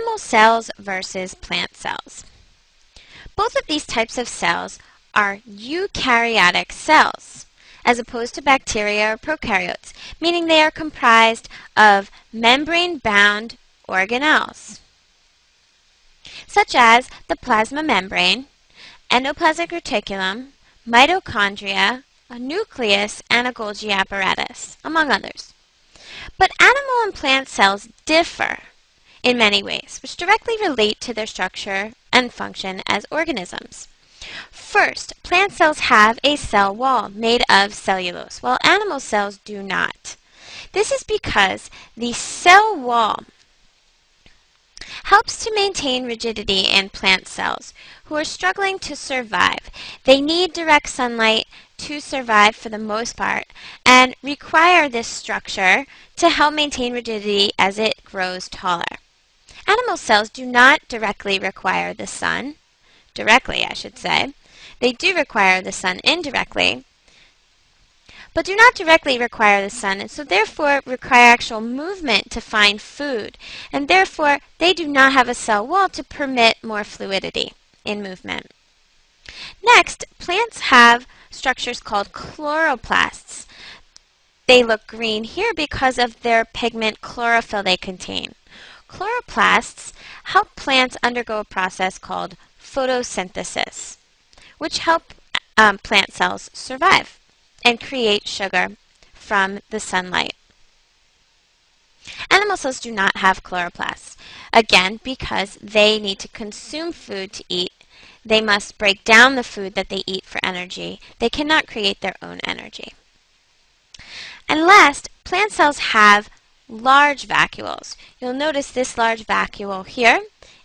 Animal cells versus plant cells. Both of these types of cells are eukaryotic cells, as opposed to bacteria or prokaryotes, meaning they are comprised of membrane-bound organelles, such as the plasma membrane, endoplasmic reticulum, mitochondria, a nucleus, and a Golgi apparatus, among others. But animal and plant cells differ in many ways, which directly relate to their structure and function as organisms. First, plant cells have a cell wall made of cellulose, while animal cells do not. This is because the cell wall helps to maintain rigidity in plant cells who are struggling to survive. They need direct sunlight to survive for the most part and require this structure to help maintain rigidity as it grows taller. Animal cells do not directly require the sun. Directly, I should say. They do require the sun indirectly, but do not directly require the sun, and so therefore require actual movement to find food, and therefore they do not have a cell wall to permit more fluidity in movement. Next, plants have structures called chloroplasts. They look green here because of their pigment chlorophyll they contain. Chloroplasts help plants undergo a process called photosynthesis, which help plant cells survive and create sugar from the sunlight. Animal cells do not have chloroplasts, again because they need to consume food to eat. They must break down the food that they eat for energy. They cannot create their own energy. And last, plant cells have large vacuoles. You'll notice this large vacuole here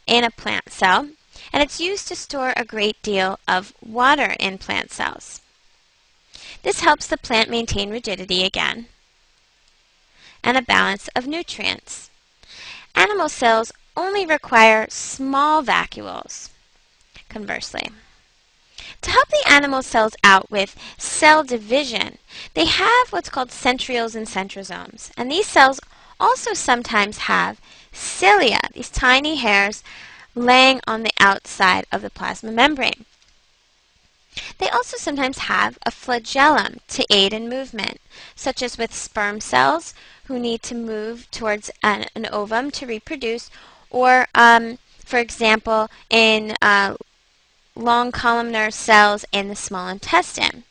in a plant cell, and it's used to store a great deal of water in plant cells. This helps the plant maintain rigidity again and a balance of nutrients. Animal cells only require small vacuoles, conversely. To help the animal cells out with cell division, they have what's called centrioles and centrosomes, and these cells also sometimes have cilia, these tiny hairs laying on the outside of the plasma membrane. They also sometimes have a flagellum to aid in movement, such as with sperm cells who need to move towards an ovum to reproduce, or for example in long columnar cells in the small intestine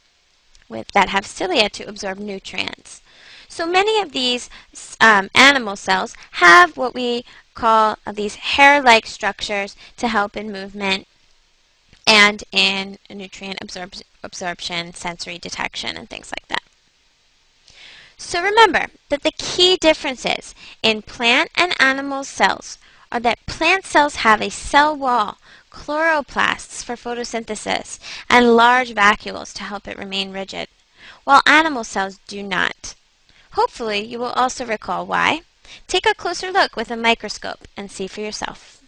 that have cilia to absorb nutrients. So many of these animal cells have what we call these hair-like structures to help in movement and in nutrient absorption, sensory detection, and things like that. So remember that the key differences in plant and animal cells are that plant cells have a cell wall, chloroplasts for photosynthesis, and large vacuoles to help it remain rigid, while animal cells do not. Hopefully you will also recall why. Take a closer look with a microscope and see for yourself.